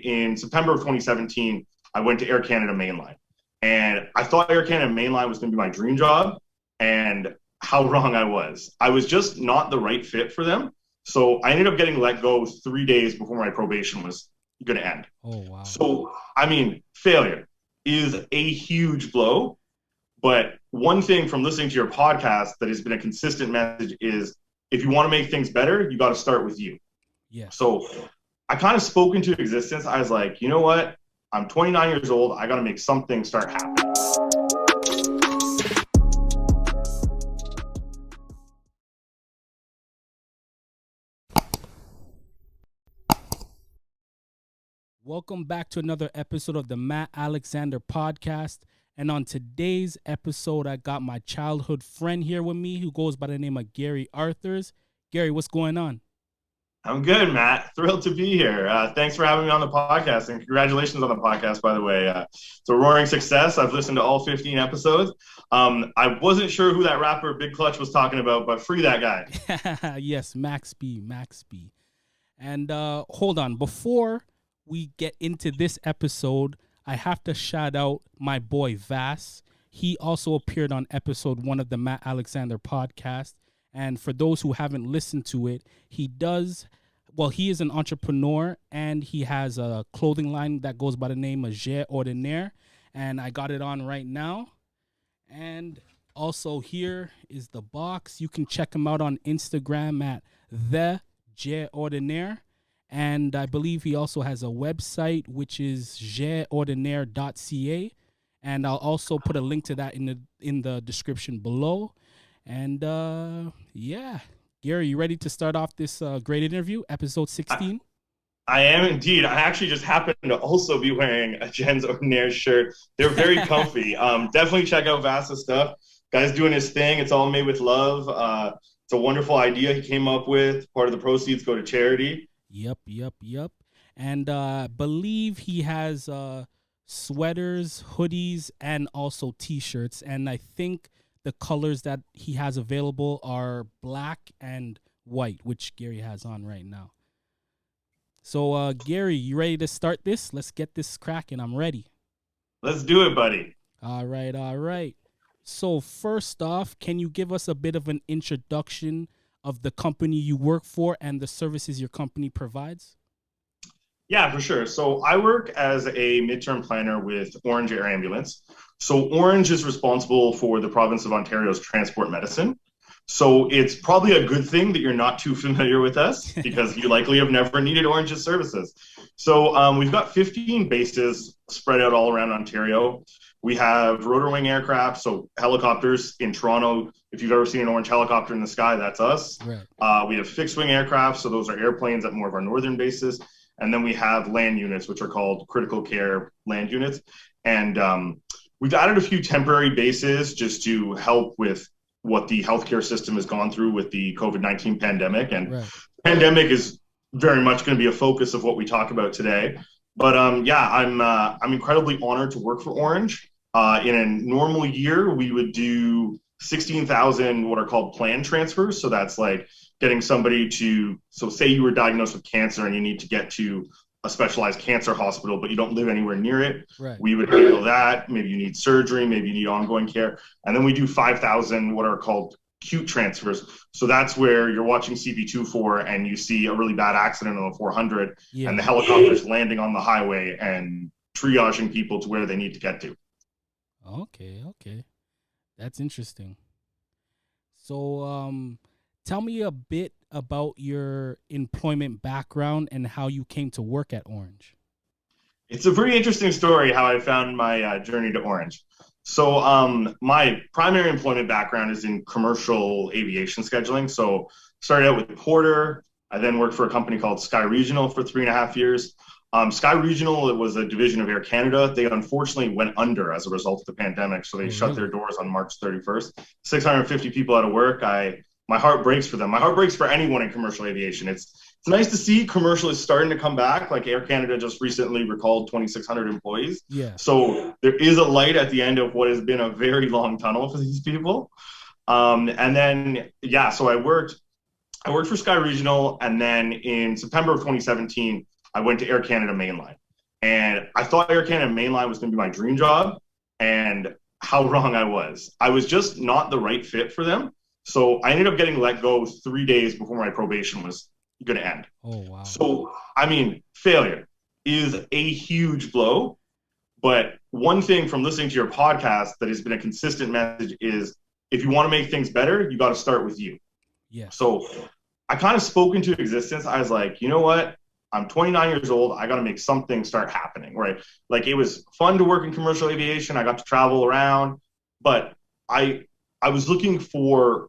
in September of 2017, I went to Air Canada Mainline. And I thought Air Canada Mainline was going to be my dream job. And how wrong I was. I was just not the right fit for them. So I ended up getting let go 3 days before my probation was going to end. Oh, wow. So, I mean, failure is a huge blow. But one thing from listening to your podcast that has been a consistent message is if you want to make things better, you got to start with you. Yeah. So I kind of spoke into existence. I was like, you know what? I'm 29 years old. I got to make something start happening. Welcome back to another episode of the Matt Alexander podcast. And on today's episode, I got my childhood friend here with me who goes by the name of Gary.A. Gary, what's going on? I'm good, Matt. Thrilled to be here. Thanks for having me on the podcast, and congratulations on the podcast, by the way. It's a roaring success. I've listened to all 15 episodes. I wasn't sure who that rapper Big Clutch was talking about, but free that guy. Yes, Max B. And hold on. Before we get into this episode, I have to shout out my boy Vass. He also appeared on episode 1 of the Matt Alexander podcast. And for those who haven't listened to it, he is an entrepreneur and he has a clothing line that goes by the name of Ordinaires. And I got it on right now. And also here is the box. You can check him out on Instagram at the Ordinaire. And I believe he also has a website, which is ordinaire.ca. And I'll also put a link to that in the description below. And yeah, Gary, you ready to start off this great interview, episode 16? I am indeed. I actually just happen to also be wearing a Jens Ordinaires shirt. They're very comfy. Definitely check out Vass's stuff. Guy's doing his thing. It's all made with love. It's a wonderful idea he came up with. Part of the proceeds go to charity. Yep. And I believe he has sweaters, hoodies, and also T-shirts. And I think the colors that he has available are black and white, which Gary has on right now. So, Gary, you ready to start this? Let's get this cracking. I'm ready. Let's do it, buddy. All right. So, first off, can you give us a bit of an introduction of the company you work for and the services your company provides? Yeah, for sure. So I work as a midterm planner with Ornge Air Ambulance. So Ornge is responsible for the province of Ontario's transport medicine. So it's probably a good thing that you're not too familiar with us because you likely have never needed Ornge's services. So we've got 15 bases spread out all around Ontario. We have rotor wing aircraft, so helicopters in Toronto. If you've ever seen an orange helicopter in the sky, that's us. Right. We have fixed wing aircraft, so those are airplanes at more of our northern bases. And then we have land units, which are called critical care land units. And we've added a few temporary bases just to help with what the healthcare system has gone through with the COVID-19 pandemic. And right. Pandemic is very much going to be a focus of what we talk about today. But I'm incredibly honored to work for Ornge. In a normal year, we would do 16,000 what are called planned transfers. So that's like getting somebody so say you were diagnosed with cancer and you need to get to a specialized cancer hospital, but you don't live anywhere near it. Right. We would handle that. Maybe you need surgery, maybe you need ongoing care. And then we do 5,000 what are called acute transfers. So that's where you're watching CP24 and you see a really bad accident on the 400 and the helicopter's landing on the highway and triaging people to where they need to get to. Okay. That's interesting. So tell me a bit about your employment background and how you came to work at Ornge. It's a pretty interesting story how I found my journey to Ornge. So my primary employment background is in commercial aviation scheduling. So started out with Porter. I then worked for a company called Sky Regional for 3.5 years. Sky Regional, it was a division of Air Canada. They unfortunately went under as a result of the pandemic. So they shut their doors on March 31st. 650 people out of work. My heart breaks for them. My heart breaks for anyone in commercial aviation. It's nice to see commercial is starting to come back. Like Air Canada just recently recalled 2,600 employees. Yeah. So there is a light at the end of what has been a very long tunnel for these people. So I worked for Sky Regional, and then in September of 2017, I went to Air Canada Mainline. And I thought Air Canada mainline was going to be my dream job, and how wrong I was. I was just not the right fit for them. So I ended up getting let go 3 days before my probation was going to end. Oh, wow. So, I mean, failure is a huge blow. But one thing from listening to your podcast that has been a consistent message is if you want to make things better, you got to start with you. Yeah. So I kind of spoke into existence. I was like, you know what? I'm 29 years old. I got to make something start happening, right? Like, it was fun to work in commercial aviation. I got to travel around, but I was looking for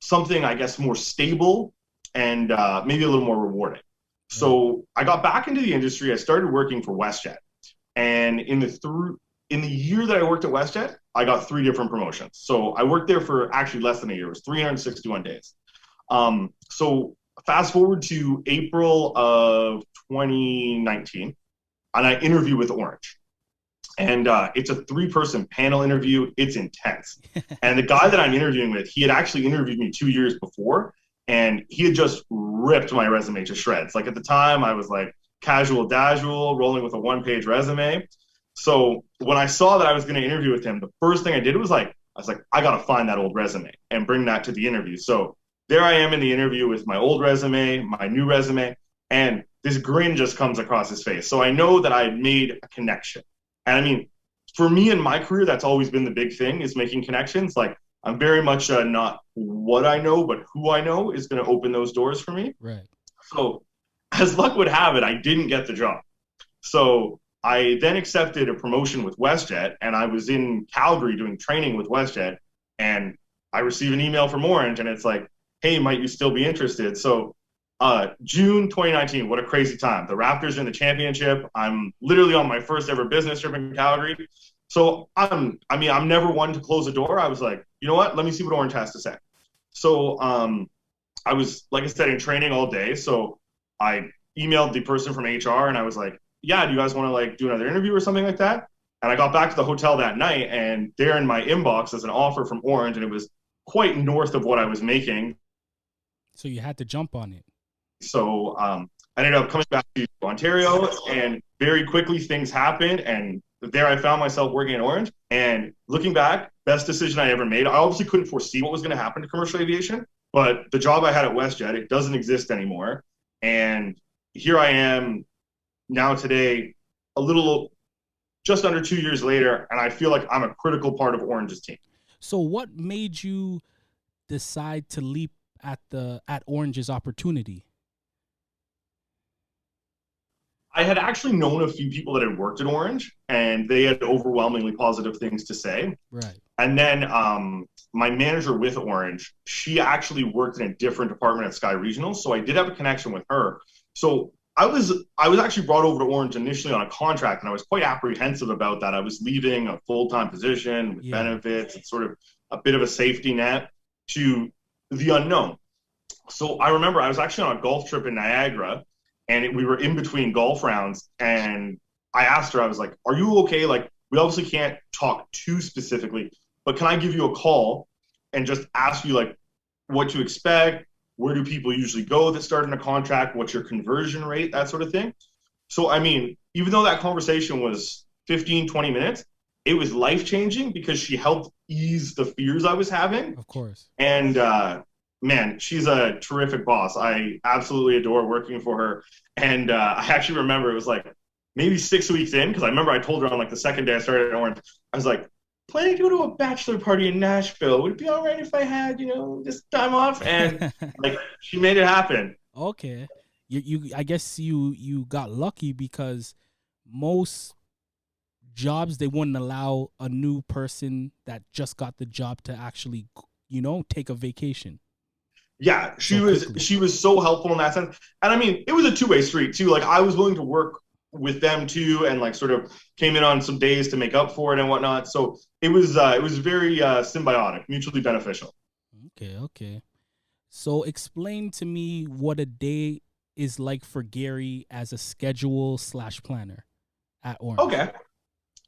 something, I guess, more stable and maybe a little more rewarding. So I got back into the industry. I started working for WestJet. And in the year that I worked at WestJet, I got 3 different promotions. So I worked there for actually less than a year. It was 361 days. So fast forward to April of 2019, and I interview with Ornge. And it's a 3-person panel interview. It's intense. And the guy that I'm interviewing with, he had actually interviewed me 2 years before, and he had just ripped my resume to shreds. Like, at the time, I was like casual dazual, rolling with a 1-page resume. So when I saw that I was going to interview with him, the first thing I did was I got to find that old resume and bring that to the interview. So there I am in the interview with my old resume, my new resume, and this grin just comes across his face. So I know that I had made a connection. And I mean, for me in my career, that's always been the big thing, is making connections. Like, I'm very much not what I know, but who I know is going to open those doors for me. Right. So as luck would have it, I didn't get the job. So I then accepted a promotion with WestJet, and I was in Calgary doing training with WestJet, and I received an email from Ornge, and it's like, hey, might you still be interested? So June 2019, what a crazy time. The Raptors are in the championship. I'm literally on my first ever business trip in Calgary. So I'm never one to close a door. I was like, you know what? Let me see what Ornge has to say. So I was, like I said, in training all day. So I emailed the person from HR, and I was like, yeah, do you guys want to do another interview or something like that? And I got back to the hotel that night, and there in my inbox is an offer from Ornge, and it was quite north of what I was making. So you had to jump on it. So I ended up coming back to Ontario, and very quickly things happened, and there I found myself working at Ornge. And looking back, best decision I ever made. I obviously couldn't foresee what was going to happen to commercial aviation, but the job I had at WestJet, it doesn't exist anymore. And here I am now today, just under 2 years later, and I feel like I'm a critical part of Ornge's team. So what made you decide to leap at Ornge's opportunity? I had actually known a few people that had worked at Ornge, and they had overwhelmingly positive things to say. Right. And then my manager with Ornge, she actually worked in a different department at Sky Regional, so I did have a connection with her. So I was actually brought over to Ornge initially on a contract, and I was quite apprehensive about that. I was leaving a full-time position with benefits and sort of a bit of a safety net to the unknown. So I remember I was actually on a golf trip in Niagara, and we were in between golf rounds, and I asked her, I was like, are you okay? Like, we obviously can't talk too specifically, but can I give you a call and just ask you what to expect? Where do people usually go that start in a contract? What's your conversion rate? That sort of thing. So, I mean, even though that conversation was 15, 20 minutes, it was life-changing because she helped ease the fears I was having. Of course. And, man, she's a terrific boss. I absolutely adore working for her. And I actually remember it was maybe 6 weeks in, because I remember I told her on the second day I started at Ornge, I was like, planning to go to a bachelor party in Nashville. Would it be all right if I had, just time off? And she made it happen. Okay. I guess you got lucky, because most jobs, they wouldn't allow a new person that just got the job to actually, take a vacation. Yeah, she was so helpful in that sense. And I mean, it was a two-way street too. I was willing to work with them too, and sort of came in on some days to make up for it and whatnot. So it was very symbiotic, mutually beneficial. Okay. So explain to me what a day is like for Gary as a schedule/planner at Ornge. Okay.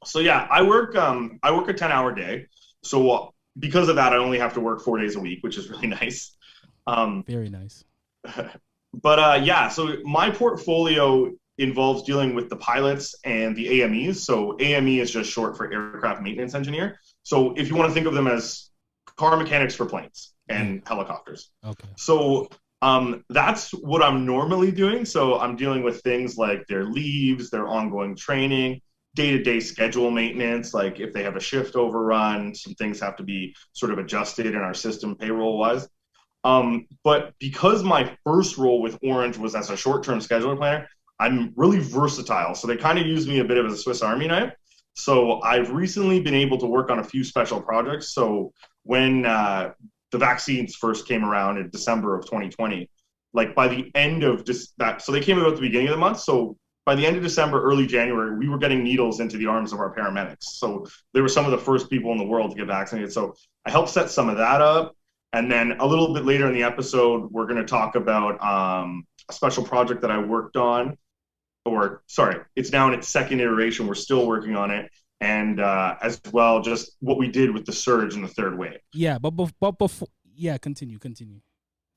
So yeah, I work a 10-hour day. So because of that, I only have to work 4 days a week, which is really nice. Very nice. But yeah, so my portfolio involves dealing with the pilots and the AMEs. So AME is just short for aircraft maintenance engineer. So if you want to think of them as car mechanics for planes and helicopters. Okay. So that's what I'm normally doing. So I'm dealing with things like their leaves, their ongoing training, day-to-day schedule maintenance. Like if they have a shift overrun, some things have to be sort of adjusted in our system payroll-wise. But because my first role with Ornge was as a short-term scheduler planner, I'm really versatile. So they kind of use me a bit of a Swiss Army knife. So I've recently been able to work on a few special projects. So when the vaccines first came around in December of 2020, like by the end of that, so they came out at the beginning of the month. So by the end of December, early January, we were getting needles into the arms of our paramedics. So they were some of the first people in the world to get vaccinated. So I helped set some of that up. And then a little bit later in the episode, we're going to talk about a special project that I worked on, or sorry, it's now in its second iteration. We're still working on it. And as well, just what we did with the surge in the third wave. Yeah, but before, yeah, continue.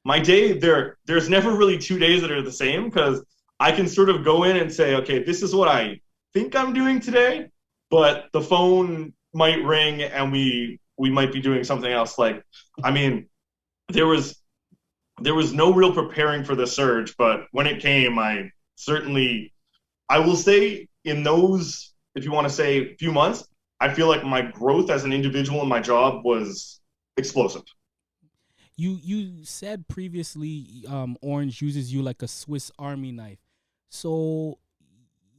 My day, there's never really 2 days that are the same, because I can sort of go in and say, okay, this is what I think I'm doing today, but the phone might ring and we might be doing something else. Like, I mean, there was no real preparing for the surge, but when it came, I will say in those, if you want to say few months, I feel like my growth as an individual in my job was explosive. You said previously, Ornge uses you like a Swiss Army knife. So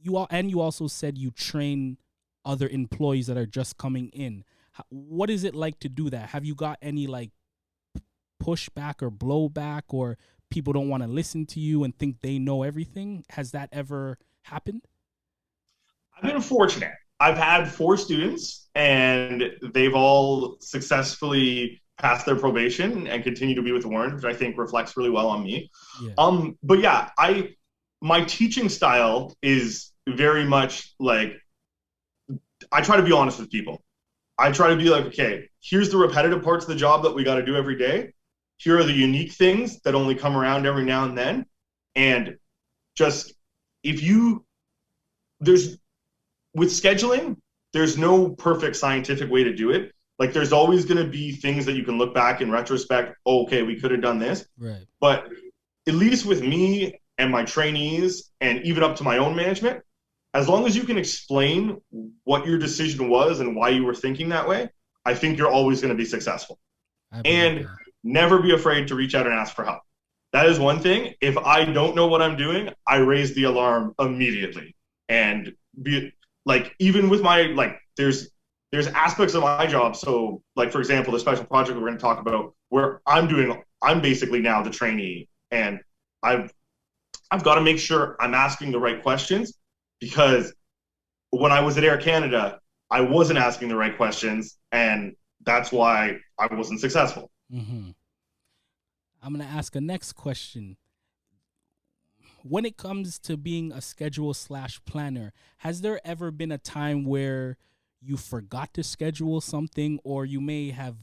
you also said you train other employees that are just coming in. What is it like to do that? Have you got any like pushback or blowback, or people don't want to listen to you and think they know everything? Has that ever happened? I've been fortunate. I've had 4 students, and they've all successfully passed their probation and continue to be with Ornge, which I think reflects really well on me. Yeah. But yeah, my teaching style is very much like, I try to be honest with people. I try to be like, okay, here's the repetitive parts of the job that we got to do every day. Here are the unique things that only come around every now and then. And just, with scheduling, there's no perfect scientific way to do it. Like, there's always going to be things that you can look back in retrospect. Oh, okay, we could have done this. Right. But at least with me and my trainees, and even up to my own management, as long as you can explain what your decision was and why you were thinking that way, I think you're always going to be successful. And never be afraid to reach out and ask for help. That is one thing. If I don't know what I'm doing, I raise the alarm immediately. And even with my, there's aspects of my job. So, like, for example, the special project we're going to talk about, where I'm basically now the trainee, and I've got to make sure I'm asking the right questions, because when I was at Air Canada, I wasn't asking the right questions, and that's why I wasn't successful. Mm-hmm. I'm going to ask a next question. When it comes to being a schedule/planner, has there ever been a time where you forgot to schedule something, or you may have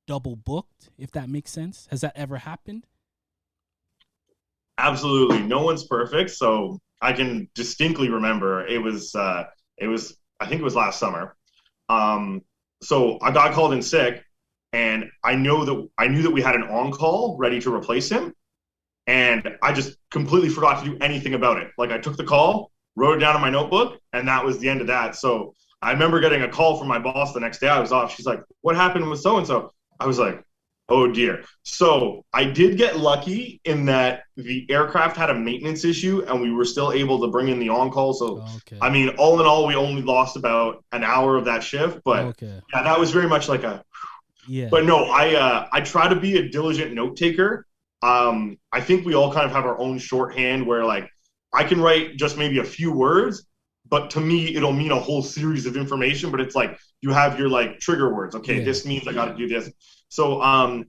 double booked, if that makes sense? Has that ever happened? Absolutely. No one's perfect. So I can distinctly remember I think it was last summer. So I got called in sick, and I knew that we had an on-call ready to replace him. And I just completely forgot to do anything about it. Like, I took the call, wrote it down in my notebook, and that was the end of that. So I remember getting a call from my boss the next day. I was off. She's like, "What happened with so-and-so?" I was like, oh dear. So I did get lucky in that the aircraft had a maintenance issue, and we were still able to bring in the on-call. So, okay. I mean, all in all, we only lost about an hour of that shift. But yeah, that was very much like yeah. But no, I try to be a diligent note taker. I think we all kind of have our own shorthand where, like, I can write just maybe a few words, but to me, it'll mean a whole series of information. But it's like you have your, like, trigger words. Okay, this means I got to do this. So,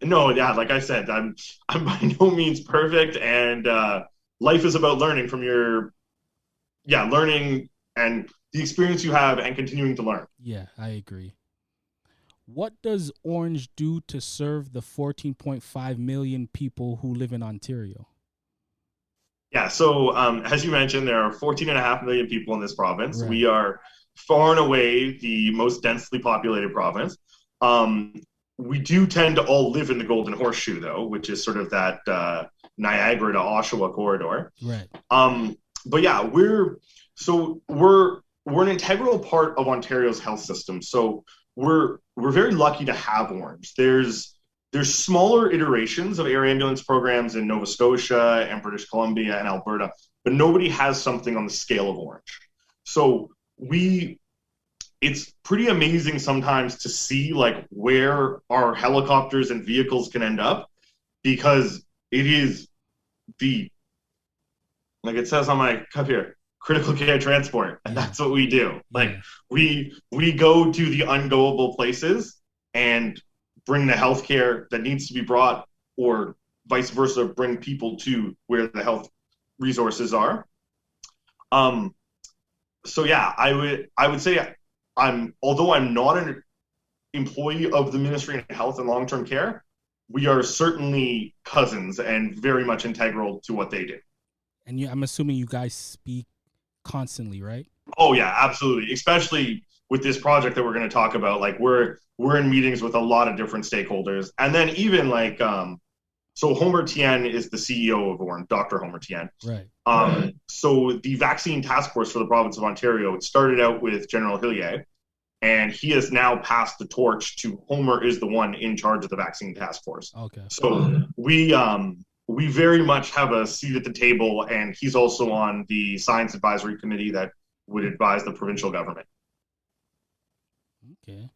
no, yeah, like I said, I'm by no means perfect, and life is about learning from learning and the experience you have and continuing to learn. Yeah, I agree. What does Ornge do to serve the 14.5 million people who live in Ontario? Yeah, so as you mentioned, there are 14.5 million people in this province. Right. We are far and away the most densely populated province. Um, we do tend to all live in the Golden Horseshoe, though, which is sort of that Niagara to Oshawa corridor. Right. Um, but yeah, we're an integral part of Ontario's health system. So we're very lucky to have Ornge. There's smaller iterations of air ambulance programs in Nova Scotia and British Columbia and Alberta, but nobody has something on the scale of Ornge. So we it's pretty amazing sometimes to see like where our helicopters and vehicles can end up because it is the like it says on my cup here, critical care transport, and Yeah. that's what we do. Like Yeah. we go to the ungoable places and bring the healthcare that needs to be brought, or vice versa, bring people to where the health resources are. Um, so yeah, I would say although I'm not an employee of the Ministry of Health and Long Term Care, we are certainly cousins and very much integral to what they do. And I'm assuming you guys speak constantly, right? Oh yeah, absolutely. Especially with this project that we're going to talk about, like we're in meetings with a lot of different stakeholders, and then even like so Homer Tien is the CEO of Ornge, Dr. Homer Tien. Right. So the vaccine task force for the province of Ontario, it started out with General Hillier, and he has now passed the torch to Homer is the one in charge of the vaccine task force. Okay. So we very much have a seat at the table, and he's also on the science advisory committee that would advise the provincial government. Okay.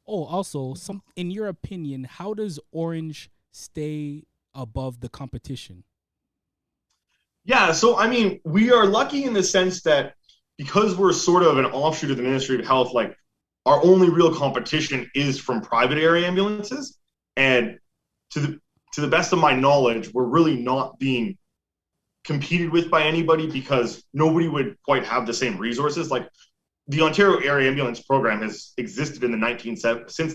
Oh, also, in your opinion, how does Ornge stay above the competition? Yeah, so I mean, we are lucky in the sense that because we're sort of an offshoot of the Ministry of Health, like our only real competition is from private air ambulances, and to the best of my knowledge, we're really not being competed with by anybody because nobody would quite have the same resources. Like the Ontario Air Ambulance Program has existed in since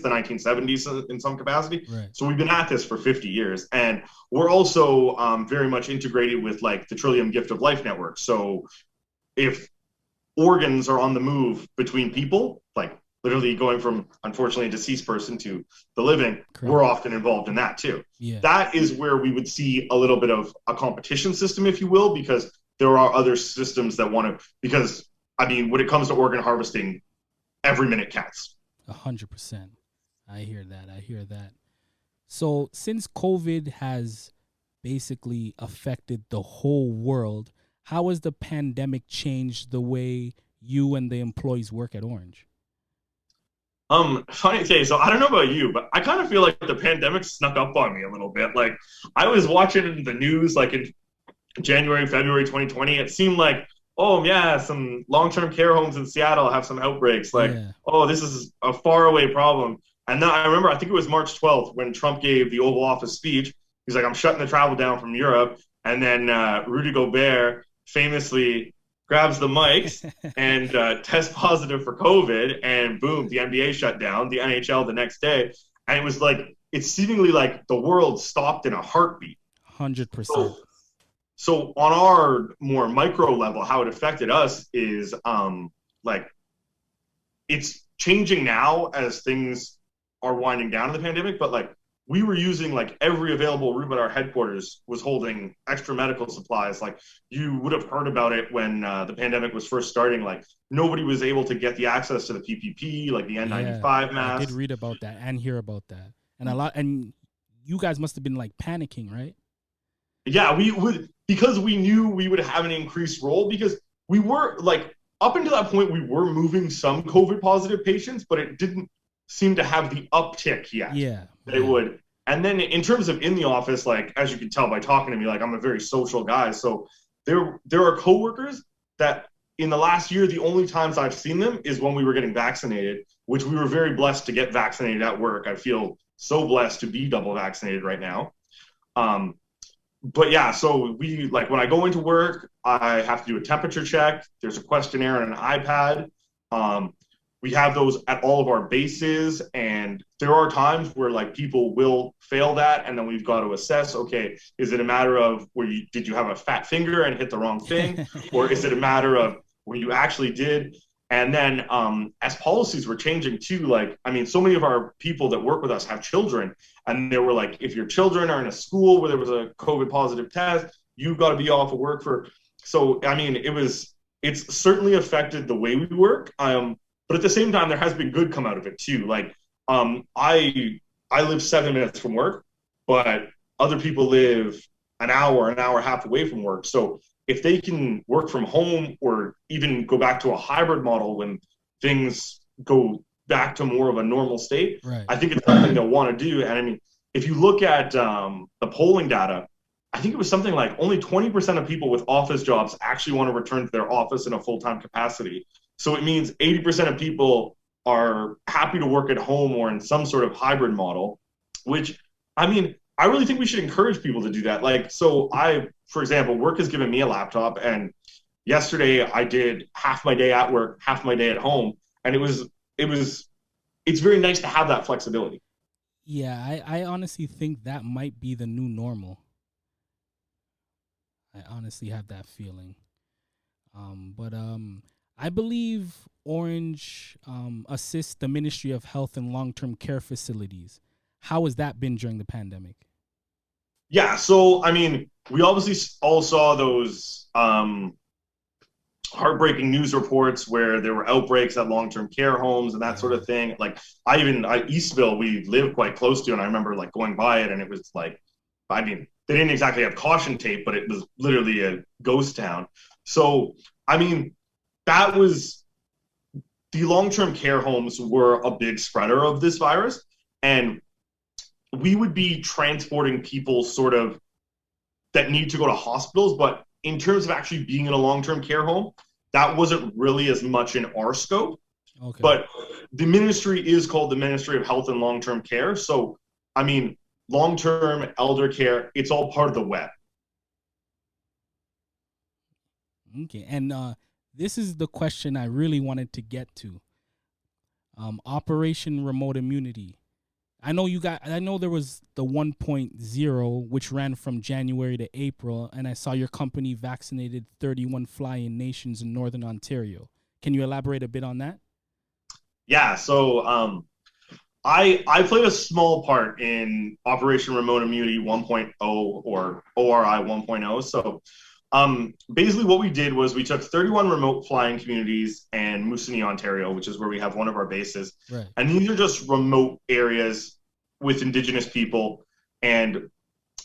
the 1970s in some capacity. Right. So we've been at this for 50 years, and we're also very much integrated with like the Trillium Gift of Life network. So if organs are on the move between people, like literally going from unfortunately a deceased person to the living, Correct. We're often involved in that too. Yeah. That is where we would see a little bit of a competition system, if you will, because there are other systems that want to, because I mean, when it comes to organ harvesting, every minute counts. 100%. I hear that. I hear that. So since COVID has basically affected the whole world, how has the pandemic changed the way you and the employees work at Ornge? Funny, okay, so I don't know about you, but I kind of feel like the pandemic snuck up on me a little bit. Like I was watching the news like in January, February 2020. It seemed like, oh yeah, some long-term care homes in Seattle have some outbreaks. Like, Yeah. oh, this is a faraway problem. And then I remember, I think it was March 12th when Trump gave the Oval Office speech. He's like, I'm shutting the travel down from Europe. And then Rudy Gobert famously grabs the mics and tests positive for COVID. And boom, the NBA shut down, the NHL the next day. And it was like, it's seemingly like the world stopped in a heartbeat. 100%. So on our more micro level, how it affected us is like it's changing now as things are winding down in the pandemic, but like we were using like every available room at our headquarters was holding extra medical supplies. Like you would have heard about it when the pandemic was first starting. Like nobody was able to get the access to the PPP, like the N95 masks. I did read about that and hear about that. And you guys must have been like panicking, right? Yeah, we would, because we knew we would have an increased role, because we were like up until that point we were moving some COVID positive patients, but it didn't seem to have the uptick yet. Yeah. That it would. And then in terms of in the office, like as you can tell by talking to me, like I'm a very social guy. So there are coworkers that in the last year, the only times I've seen them is when we were getting vaccinated, which we were very blessed to get vaccinated at work. I feel so blessed to be double vaccinated right now. But yeah, so we like when I go into work, I have to do a temperature check. There's a questionnaire on an iPad. we have those at all of our bases, and there are times where like people will fail that, and then we've got to assess, okay, is it a matter of did you have a fat finger and hit the wrong thing, or is it a matter of where you actually did? And then as policies were changing too, like, I mean, so many of our people that work with us have children, and they were like, if your children are in a school where there was a COVID positive test, you've got to be off of work so, I mean, it's certainly affected the way we work. But at the same time, there has been good come out of it too. Like, I live 7 minutes from work, but other people live an hour and a half away from work. So if they can work from home or even go back to a hybrid model when things go back to more of a normal state, right. I think it's something they'll want to do. And I mean, if you look at the polling data, I think it was something like only 20% of people with office jobs actually want to return to their office in a full-time capacity. So it means 80% of people are happy to work at home or in some sort of hybrid model, which, I mean, I really think we should encourage people to do that. Like, so for example, work has given me a laptop, and yesterday I did half my day at work, half my day at home. And it's very nice to have that flexibility. Yeah, I honestly think that might be the new normal. I honestly have that feeling. But I believe Ornge assists the Ministry of Health and Long-Term Care Facilities. How has that been during the pandemic? Yeah, so, I mean, we obviously all saw those heartbreaking news reports where there were outbreaks at long-term care homes and that sort of thing. Like, Eastville, we live quite close to, and I remember like going by it, and it was like, I mean, they didn't exactly have caution tape, but it was literally a ghost town. So, I mean, that was the long-term care homes were a big spreader of this virus, and we would be transporting people sort of that need to go to hospitals, but in terms of actually being in a long-term care home, that wasn't really as much in our scope. Okay. But the ministry is called the Ministry of Health and Long-Term Care. So, I mean, long-term elder care, it's all part of the web. Okay. And this is the question I really wanted to get to. Operation Remote Immunity. I know there was the 1.0, which ran from January to April, and I saw your company vaccinated 31 fly-in nations in Northern Ontario. Can you elaborate a bit on that? Yeah, so I played a small part in Operation Remote Immunity 1.0 or ORI 1.0. So basically what we did was we took 31 remote flying communities in Moosonee, Ontario, which is where we have one of our bases. Right. And these are just remote areas with Indigenous people. And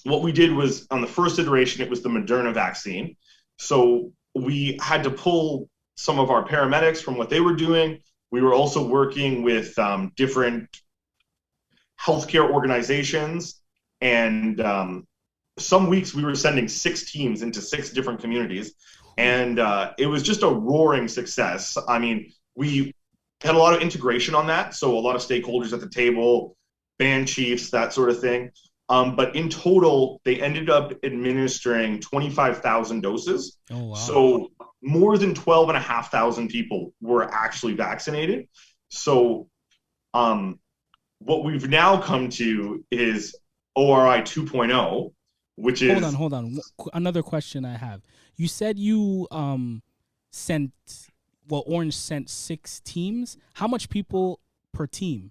what we did was, on the first iteration, it was the Moderna vaccine. So we had to pull some of our paramedics from what they were doing. We were also working with different healthcare organizations. And some weeks we were sending 6 teams into 6 different communities. And it was just a roaring success. I mean, we had a lot of integration on that. So a lot of stakeholders at the table, band chiefs, that sort of thing. But in total, they ended up administering 25,000 doses. Oh, wow. So more than 12,500 people were actually vaccinated. So what we've now come to is ORI 2.0, which is... Hold on. Another question I have. You said you Ornge sent 6 teams. How much people per team?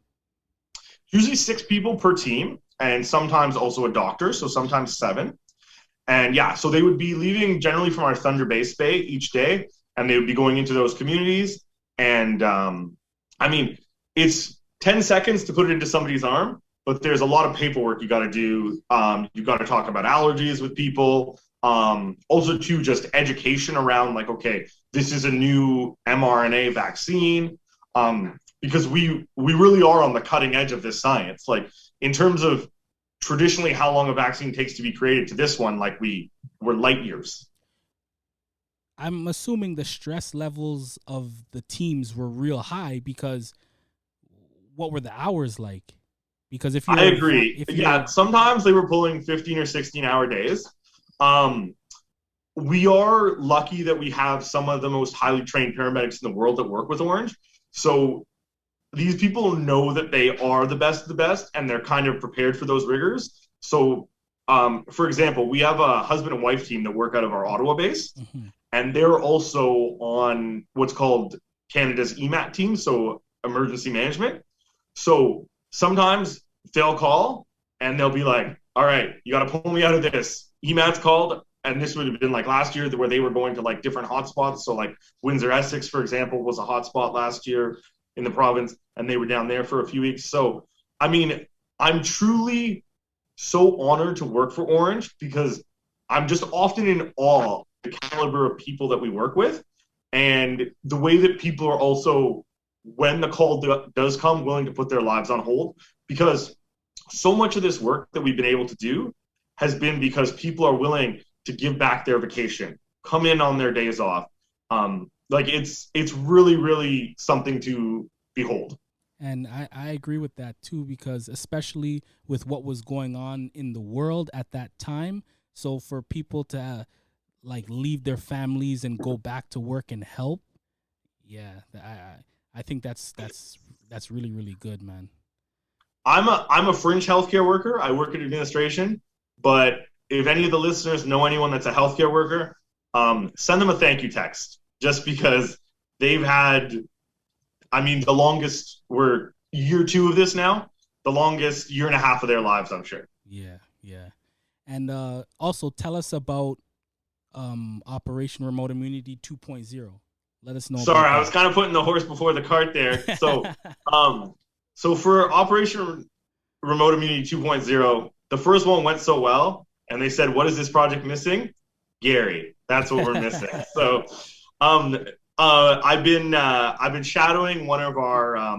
Usually 6 people per team, and sometimes also a doctor, so sometimes 7. And yeah, so they would be leaving generally from our Thunder Base Bay each day, and they would be going into those communities. And I mean, it's 10 seconds to put it into somebody's arm, but there's a lot of paperwork you got to do. You've got to talk about allergies with people. Also, too, just education around like, okay, this is a new mRNA vaccine. Because we really are on the cutting edge of this science. Like, in terms of traditionally how long a vaccine takes to be created to this one, like we're light years. I'm assuming the stress levels of the teams were real high, because what were the hours like? Because if you I agree. Sometimes they were pulling 15 or 16-hour days. We are lucky that we have some of the most highly trained paramedics in the world that work with Ornge. So these people know that they are the best of the best, and they're kind of prepared for those rigors. So, for example, we have a husband and wife team that work out of our Ottawa base, and they're also on what's called Canada's EMAT team, so emergency management. So sometimes they'll call and they'll be like, all right, you got to pull me out of this. EMAT's called. And this would have been like last year where they were going to like different hotspots. So like Windsor, Essex, for example, was a hotspot last year in the province, and they were down there for a few weeks. So, I mean, I'm truly so honored to work for Ornge because I'm just often in awe of the caliber of people that we work with and the way that people are also, when the call does come, willing to put their lives on hold, because so much of this work that we've been able to do has been because people are willing to give back their vacation, come in on their days off. Like it's really, really something to behold. And I agree with that too, because especially with what was going on in the world at that time. So for people to like leave their families and go back to work and help. Yeah. I think that's really, really good, man. I'm a fringe healthcare worker. I work in administration, but if any of the listeners know anyone that's a healthcare worker, send them a thank you text, just because they've had, I mean, the longest, we're year 2 of this now, the longest year and a half of their lives, I'm sure. Yeah. And also tell us about Operation Remote Immunity 2.0. Let us know. Sorry, I was kind of putting the horse before the cart there. So, so for Operation Remote Immunity 2.0, the first one went so well, and they said, "What is this project missing?" Gary. That's what we're missing. So, I've been shadowing one of our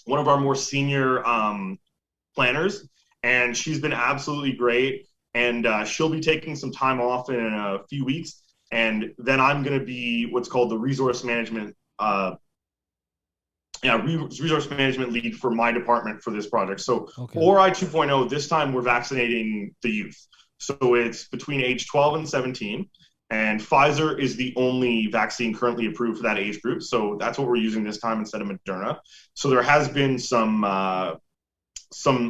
more senior planners, and she's been absolutely great. And she'll be taking some time off in a few weeks, and then I'm going to be what's called the resource management resource management lead for my department for this project. So ORI 2.0, this time we're vaccinating the youth. So it's between age 12 and 17. And Pfizer is the only vaccine currently approved for that age group. So that's what we're using this time instead of Moderna. So there has been some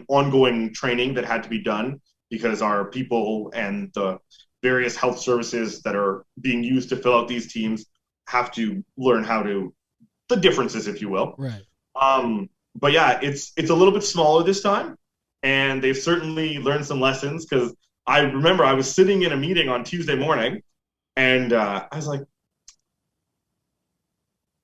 ongoing training that had to be done because our people and the various health services that are being used to fill out these teams have to learn the differences, if you will. Right. But yeah, it's a little bit smaller this time, and they've certainly learned some lessons, because I remember I was sitting in a meeting on Tuesday morning, and I was like,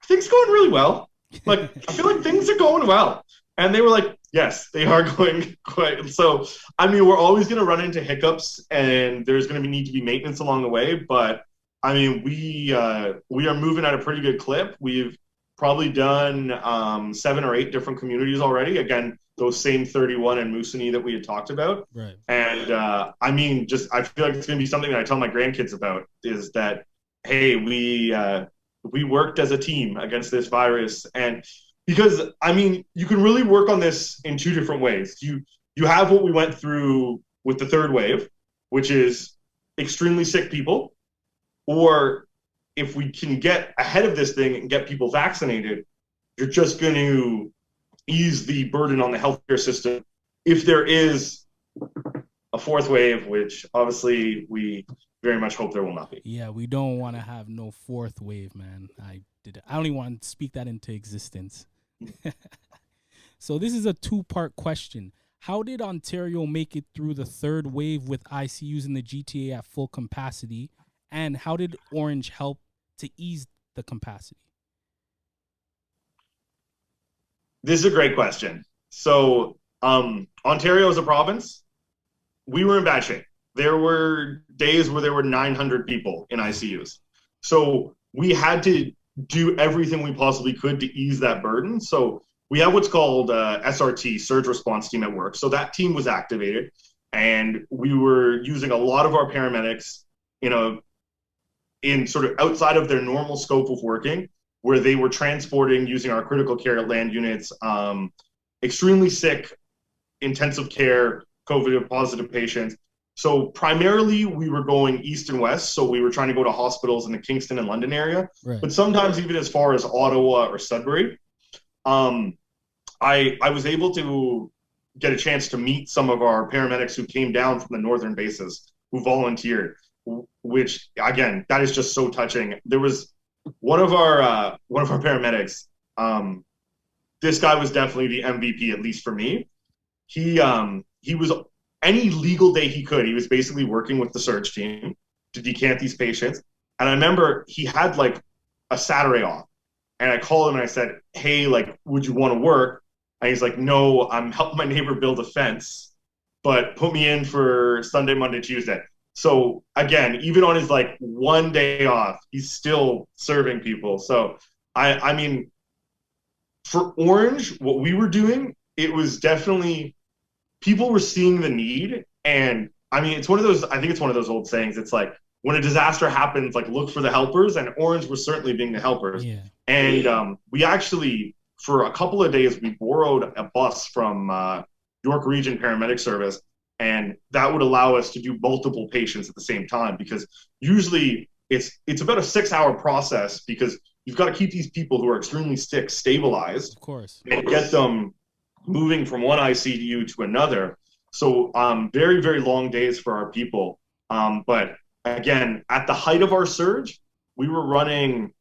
things going really well. Like, I feel like things are going well. And they were like, yes, they are going quite. So, I mean, we're always going to run into hiccups, and there's going to need to be maintenance along the way. But, I mean, we are moving at a pretty good clip. We've probably done 7 or 8 different communities already. Again, those same 31 in Moosonee that we had talked about. Right. And, I mean, I feel like it's going to be something that I tell my grandkids about, is that, hey, we worked as a team against this virus. And because, I mean, you can really work on this in 2 different ways. You have what we went through with the 3rd wave, which is extremely sick people, or if we can get ahead of this thing and get people vaccinated, you're just going to ease the burden on the healthcare system if there is a 4th wave, which obviously we very much hope there will not be. Yeah, we don't want to have no 4th wave, man. I don't even want to speak that into existence. So this is a 2-part question. How did Ontario make it through the 3rd wave with ICUs in the GTA at full capacity? And how did Ornge help to ease the capacity? This is a great question. So Ontario as a province, we were in bad shape. There were days where there were 900 people in ICUs. So we had to do everything we possibly could to ease that burden. So we have what's called SRT, Surge Response Team at work. So that team was activated, and we were using a lot of our paramedics in sort of outside of their normal scope of working, where they were transporting, using our critical care land units, extremely sick, intensive care, COVID positive patients. So primarily we were going east and west. So we were trying to go to hospitals in the Kingston and London area, right, but sometimes even as far as Ottawa or Sudbury. I was able to get a chance to meet some of our paramedics who came down from the northern bases who volunteered, which again, that is just so touching. There was one of our paramedics. This guy was definitely the MVP, at least for me. He was any legal day he could. He was basically working with the surge team to decant these patients. And I remember he had like a Saturday off, and I called him and I said, "Hey, like, would you want to work?" And he's like, "No, I'm helping my neighbor build a fence, but put me in for Sunday, Monday, Tuesday." So again, even on his like one day off, he's still serving people. So I mean, for Ornge, what we were doing, it was definitely people were seeing the need. And I mean, it's one of those, I think it's one of those old sayings. It's like when a disaster happens, like look for the helpers, and Ornge was certainly being the helpers. Yeah. And we actually, for a couple of days, we borrowed a bus from York Region Paramedic Service, and that would allow us to do multiple patients at the same time, because usually it's about a 6-hour process, because you've got to keep these people who are extremely sick stabilized, Of course. and get them moving from one ICU to another. So very, very long days for our people. But again, at the height of our surge, we were running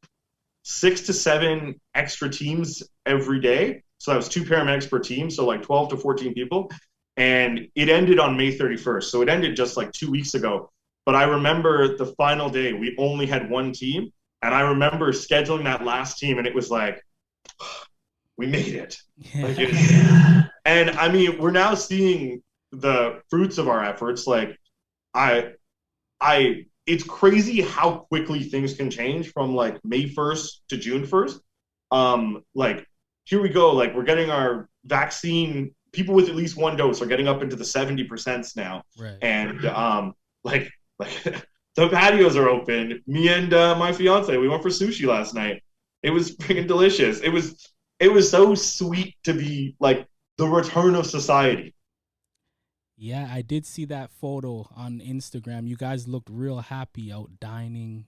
6 to 7 extra teams every day. So that was 2 paramedics per team, so like 12 to 14 people. And it ended on May 31st. So it ended just like 2 weeks ago. But I remember the final day, we only had one team. And I remember scheduling that last team, and it was like, we made it. Like and I mean, we're now seeing the fruits of our efforts. Like it's crazy how quickly things can change from like May 1st to June 1st. Like here we go. Like we're getting our vaccine. People with at least one dose are getting up into the 70% now. Right. And like the patios are open. Me and my fiance, we went for sushi last night. It was freaking delicious. It was so sweet to be like the return of society. Yeah, I did see that photo on Instagram. You guys looked real happy out dining.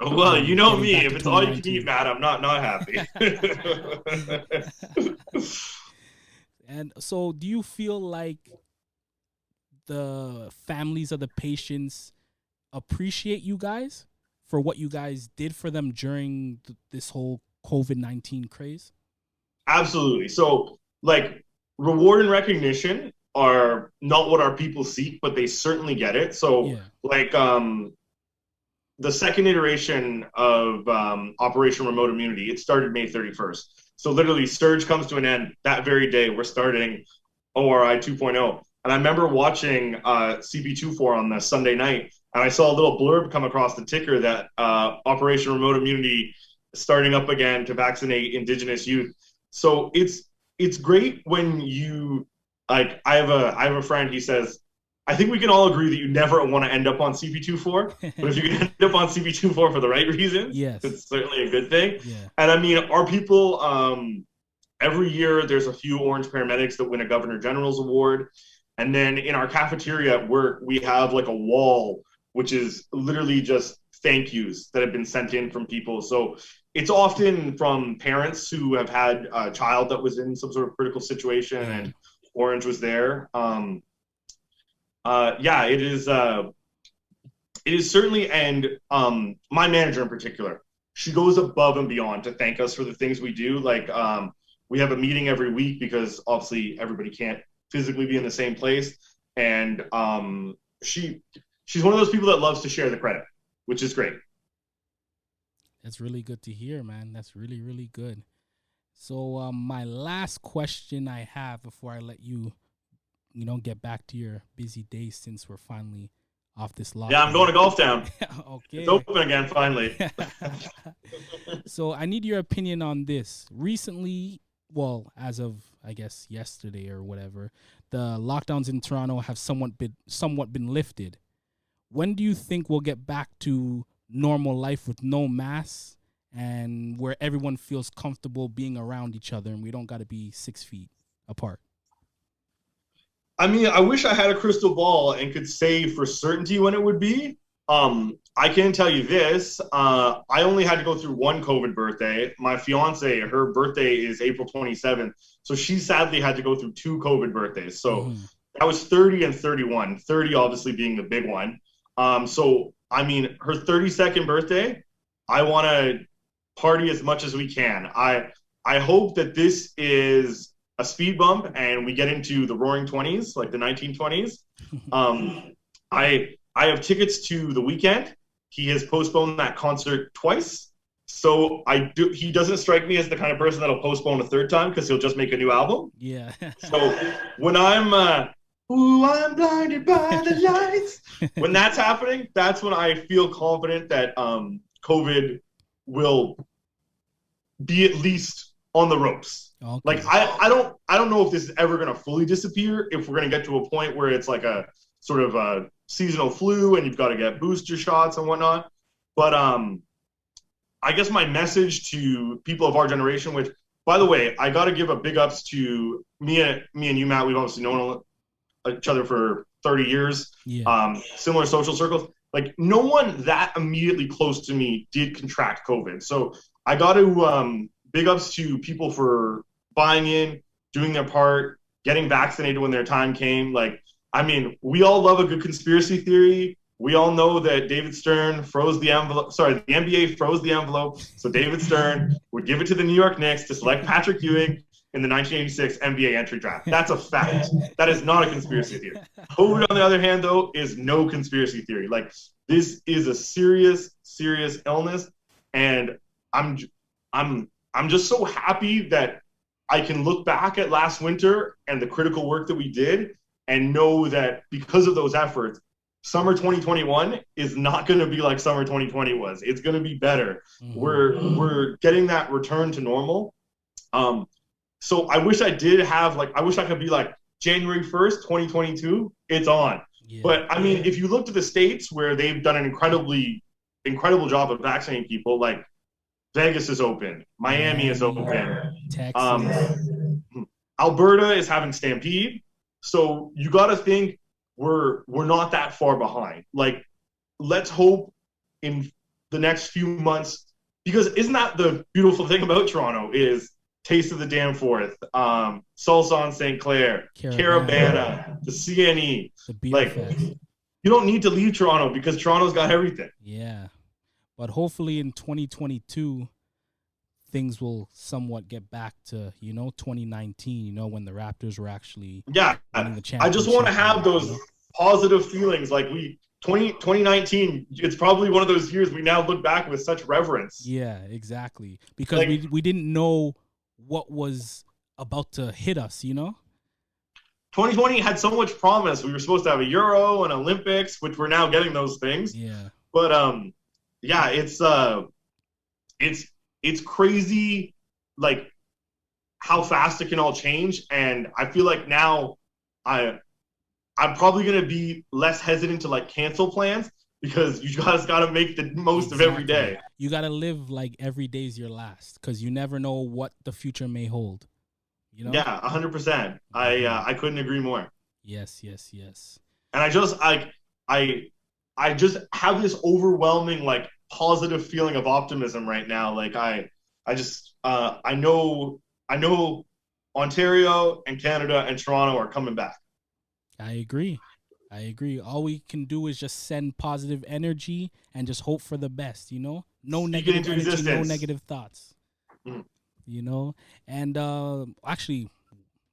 Well, you know Getting me. back If to it's all you can 2019. eat, Matt, I'm not happy. And so, do you feel like the families of the patients appreciate you guys for what you guys did for them during this whole COVID-19 craze? Absolutely. So, like, reward and recognition are not what our people seek, but they certainly get it. So, Yeah. like, the second iteration of Operation Remote Immunity, it started May 31st. So literally, Surge comes to an end that very day. We're starting ORI 2.0. And I remember watching CP24 on the Sunday night, and I saw a little blurb come across the ticker that Operation Remote Immunity is starting up again to vaccinate Indigenous youth. So it's great when you like. I have a friend. He says, I think we can all agree that you never want to end up on CP24, but if you can end up on CP24 for the right reasons, Yes. it's certainly a good thing. Yeah. And I mean, our people, every year there's a few Ornge paramedics that win a Governor General's Award. And then in our cafeteria at work, we have like a wall, which is literally just thank yous that have been sent in from people. So it's often from parents who have had a child that was in some sort of critical situation, and Ornge was there. Yeah, it is certainly, and my manager in particular, she goes above and beyond to thank us for the things we do. Like we have a meeting every week because obviously everybody can't physically be in the same place, and she's one of those people that loves to share the credit, which is great. That's really good to hear, man. That's really, really good. So my last question I have before I let you get back to your busy day, since we're finally off this lockdown. Yeah, I'm going to Golf Town. Okay. It's open again, finally. So I need your opinion on this. Recently, well, as of, I guess, yesterday or whatever, the lockdowns in Toronto have somewhat been lifted. When do you think we'll get back to normal life with no masks and where everyone feels comfortable being around each other and we don't got to be 6 feet apart? I mean, I wish I had a crystal ball and could say for certainty when it would be. I can tell you this. I only had to go through one COVID birthday. My fiance, her birthday is April 27th. So she sadly had to go through two COVID birthdays. So that was 30 and 31. 30 obviously being the big one. So, I mean, her 32nd birthday, I want to party as much as we can. I hope that this is a speed bump and we get into the roaring 20s, like the 1920s. I have tickets to The Weeknd. He has postponed that concert twice. So he doesn't strike me as the kind of person that'll postpone a third time because he'll just make a new album. Yeah. So when I'm blinded by the lights, when that's happening, that's when I feel confident that COVID will be at least on the ropes. Okay. Like I don't know if this is ever going to fully disappear, if we're going to get to a point where it's like a sort of a seasonal flu and you've got to get booster shots and whatnot. But I guess my message to people of our generation, which, by the way, I got to give a big ups to me and you, Matt. We've obviously known each other for 30 years, similar social circles. Like, no one that immediately close to me did contract COVID. So I got to big ups to people for buying in, doing their part, getting vaccinated when their time came. Like, I mean, we all love a good conspiracy theory. We all know that David Stern froze the envelope. Sorry, the NBA froze the envelope. So David Stern would give it to the New York Knicks to select Patrick Ewing in the 1986 NBA entry draft. That's a fact. That is not a conspiracy theory. COVID, on the other hand, though, is no conspiracy theory. Like, this is a serious, serious illness. And I'm just so happy that I can look back at last winter and the critical work that we did and know that because of those efforts, summer 2021 is not going to be like summer 2020 was. It's going to be better. Mm-hmm. We're getting that return to normal. So I wish I did have, like, I wish I could be like January 1st, 2022, it's on. Yeah. But I mean, if you look to the States where they've done an incredible job of vaccinating people, like Vegas is open, Miami is open, Texas. Alberta is having Stampede. So you got to think we're not that far behind. Like, let's hope in the next few months, because isn't that the beautiful thing about Toronto is Taste of the Danforth, Salsa on St. Clair, Caravana, the CNE. The like, you don't need to leave Toronto because Toronto's got everything. Yeah. But hopefully in 2022, things will somewhat get back to, 2019, when the Raptors were actually winning the championship. I just want to have those positive feelings. Like 2019, it's probably one of those years we now look back with such reverence. Yeah, exactly. Because we didn't know what was about to hit us, 2020 had so much promise. We were supposed to have a Euro and Olympics, which we're now getting those things. Yeah. But it's crazy, like, how fast it can all change. And I feel like now I'm probably going to be less hesitant to, like, cancel plans because you guys got to make the most of every day. You got to live like every day's your last because you never know what the future may hold. Yeah, 100%. I couldn't agree more. Yes. And I just have this overwhelming, like, positive feeling of optimism right now. Like, I know Ontario and Canada and Toronto are coming back. I agree. All we can do is just send positive energy and just hope for the best, No negative energy, no negative thoughts. And actually,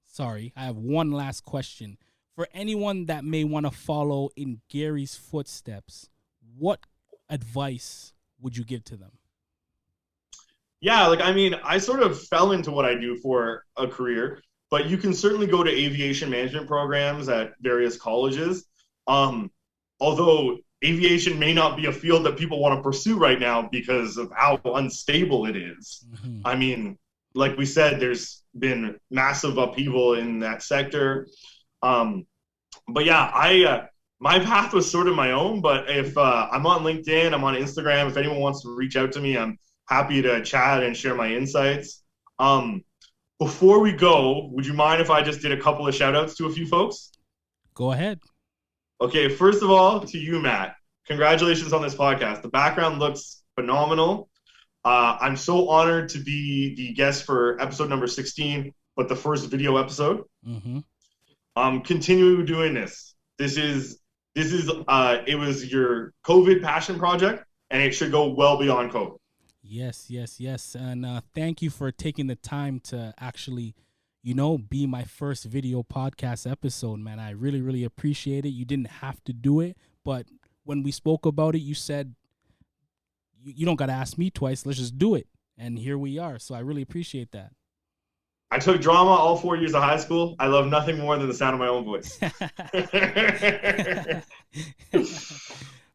sorry, I have one last question. For anyone that may want to follow in Gary's footsteps, what advice would you give to them? Yeah, like, I mean, I sort of fell into what I do for a career, but you can certainly go to aviation management programs at various colleges. Although aviation may not be a field that people want to pursue right now because of how unstable it is. Mm-hmm. I mean, like we said, there's been massive upheaval in that sector. But yeah, my path was sort of my own, but if I'm on LinkedIn, I'm on Instagram, if anyone wants to reach out to me, I'm happy to chat and share my insights. Before we go, would you mind if I just did a couple of shout outs to a few folks? Go ahead. Okay, first of all, to you, Matt. congratulations on this podcast. The background looks phenomenal. I'm so honored to be the guest for episode number 16, but the first video episode. Mm-hmm. Continue doing this. It was your COVID passion project, and it should go well beyond COVID. Yes. And thank you for taking the time to actually, be my first video podcast episode, man. I really, really appreciate it. You didn't have to do it, but when we spoke about it, you said, you don't got to ask me twice. Let's just do it. And here we are. So I really appreciate that. I took drama all 4 years of high school. I love nothing more than the sound of my own voice.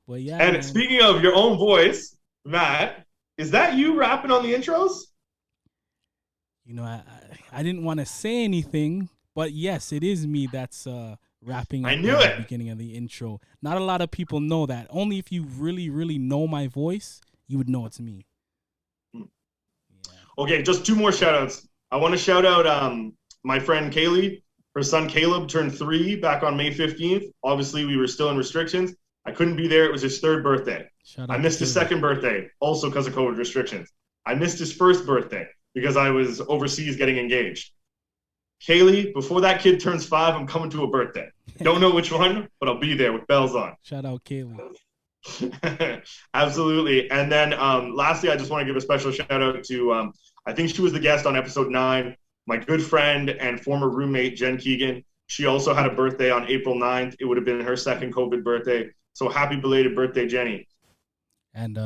Well, yeah. And man. Speaking of your own voice, Matt, is that you rapping on the intros? I didn't want to say anything, but yes, it is me that's rapping at the beginning of the intro. Not a lot of people know that. Only if you really, really know my voice, you would know it's me. Yeah. Okay, just 2 more shout-outs. I want to shout out my friend Kaylee. Her son Caleb turned 3 back on May 15th. Obviously, we were still in restrictions. I couldn't be there. It was his 3rd birthday. I missed his 2nd birthday, also because of COVID restrictions. I missed his 1st birthday because I was overseas getting engaged. Kaylee, before that kid turns 5, I'm coming to a birthday. Don't know which one, but I'll be there with bells on. Shout out Kaylee. Absolutely. And then lastly, I just want to give a special shout out to, I think she was the guest on episode 9, my good friend and former roommate, Jen Keegan. She also had a birthday on April 9th. It would have been her 2nd COVID birthday. So happy belated birthday, Jenny. And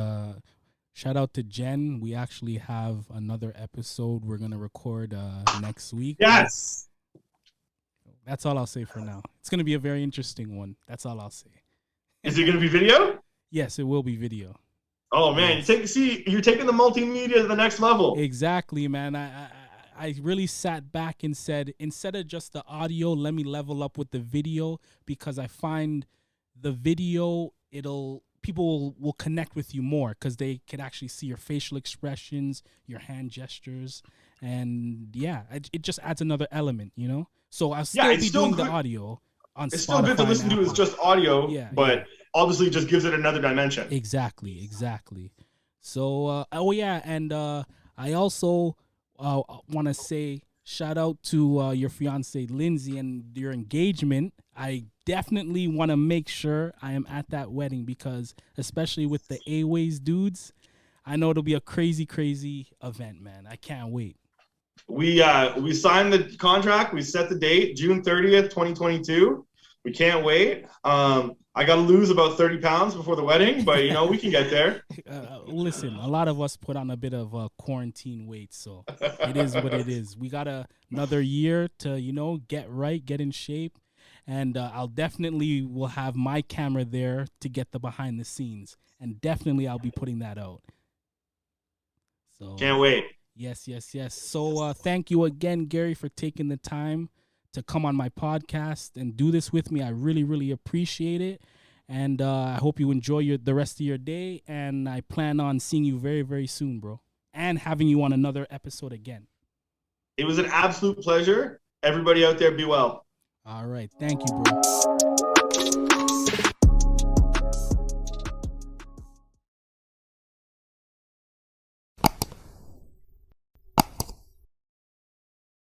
shout out to Jen. We actually have another episode we're going to record next week. Yes. That's all I'll say for now. It's going to be a very interesting one. That's all I'll say. Is it going to be video? Yes, it will be video. Oh, man. Yes. You're taking the multimedia to the next level. Exactly, man. I really sat back and said, instead of just the audio, let me level up with the video, because I find the video, people will connect with you more because they can actually see your facial expressions, your hand gestures, and it just adds another element, So I'll still be doing the audio on Spotify. It's still good to listen to. It's just audio, but obviously just gives it another dimension. Exactly. So, I also want to say shout out to your fiance Lindsay and your engagement. I definitely want to make sure I am at that wedding, because especially with the A-Ways dudes, I know it'll be a crazy, crazy event, man. I can't wait. We signed the contract. We set the date, June 30th, 2022. We can't wait. I got to lose about 30 pounds before the wedding, but, we can get there. Listen, a lot of us put on a bit of quarantine weight, so it is what it is. We got another year to, get right, get in shape, and I'll definitely will have my camera there to get the behind the scenes, and definitely I'll be putting that out. So can't wait. Yes. So thank you again, Gary, for taking the time to come on my podcast and do this with me. I really, really appreciate it. And I hope you enjoy the rest of your day. And I plan on seeing you very, very soon, bro. And having you on another episode again. It was an absolute pleasure. Everybody out there, be well. All right. Thank you, bro.